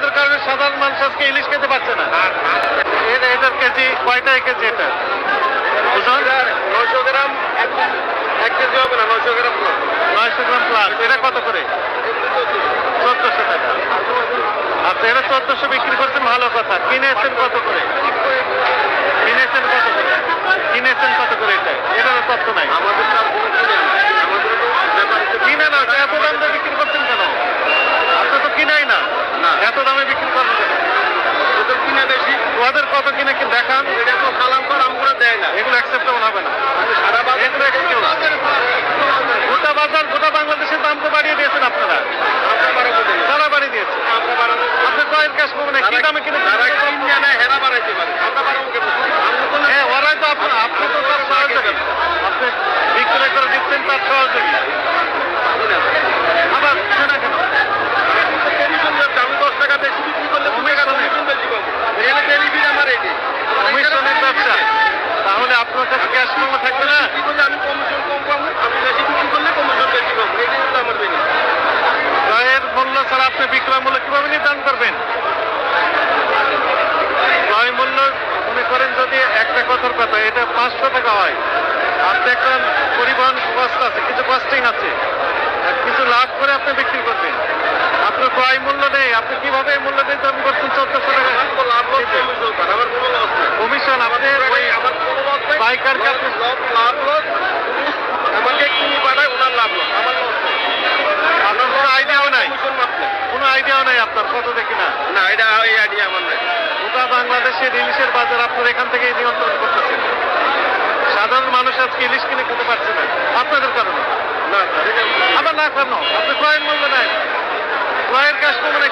আপনাদের কারণে সাধারণ মানুষ আজকে ইলিশ খেতে পারছে না। এটার কেজি কয়টা কেজি এটা? 900 গ্রাম, 1 কেজি হবে না, 900 গ্রাম। 900 গ্রাম প্লাস। এটা কত করে? 1400 টাকা। আচ্ছা, এটা 1400 বিক্রি করছেন, ভালো কথা। কিনেছেন কত করে? কিনেছেন কত করে? কিনেছেন কত করে? এটারও তথ্য নাই। আমাদের কিনে না, এত দাম দিয়ে বিক্রি করছেন কেন? আপনি তো কিনাই না, এত দামে বিক্রি করেন কেন? ওদের কিনে বেশি, ওদের কত কিনে কি দেখান। এটা তো সালাম কর আমরা দেয় না, এগুলো অ্যাকসেপ্টেবল হবে না। সারা বাজার এগুলো acceptable না। গোটা বাজার, গোটা বাংলাদেশের দাম তো বাড়িয়ে দিয়েছেন আপনারা। আমরা বাড়াবো দেয় না। সারা বাড়িয়ে দিয়েছে। আমরা বাড়াবো, আপনি কয়ের ক্যাশ পাবেন না, কি দামে কিনে? যারা কিনে নেয় হেরা বাড়াইতে পারে, আমরা বাড়াবো কেন? আমরা তো হ্যাঁ, ওরাই তো আপনি তো তার সহযোগী। আপনি বিক্রয় করে দিচ্ছেন তার সহযোগী। আবার শোনা কেন? আমি 10 টাকা বেশি বিক্রি করলে কমিশন বেশি পাবো। এখানে ডেলিভারি আমার এটি কমিশনের ব্যবসা। তাহলে আপনার কাছে ক্যাশ মেমো থাকবে না? বিক্রি করলে আমি কমিশন কম পাবো, আমি বেশি বিক্রি করলে কমিশন বেশি পাবো, এটাই হলো আমার বেনিফিট। ক্রয়ের মূল্য ছাড়া আপনি বিক্রয় মূল্য কিভাবে নির্ধারণ করবেন? ক্রয় মূল্য মনে করেন যদি একটা কথার কথা এটা 500 টাকা হয়, আপনি একটা পরিবহন কষ্ট আছে, কিছু কস্টিং আছে, আর কিছু লাভ করে আপনি বিক্রি করবেন। আপনার ক্রয় মূল্য নেই, আপনি কিভাবে এই মূল্য নির্ধারণ করছেন? 1400 টাকা আমার তো লাভ লস কমিশন, আমার কোনো লস নেই। কমিশন। আমাদের ওই আমার কোনো লস নেই। পাইকার কাছে লাভ লস আমাকে কিনি পাঠায়, ওনার লাভ লস, আমার লস নেই। আপনার কোনো আইডিয়াও নাই, কমিশন মাত্র কোনো আইডিয়াও নাই আপনার কত দেখি না। না, এটা এই আইডিয়া আমার নাই। গোটা বাংলাদেশের ইলিশের বাজার আপনার এখান থেকে নিয়ন্ত্রণ করতেছেন। সাধারণ মানুষ আজকে ইলিশ কিনে খেতে পারছে না আপনাদের কারণে। না, আবার না কেন? আপনি ক্রয়ের মূল্য নেন, ক্রয়ের ক্যাশ মানে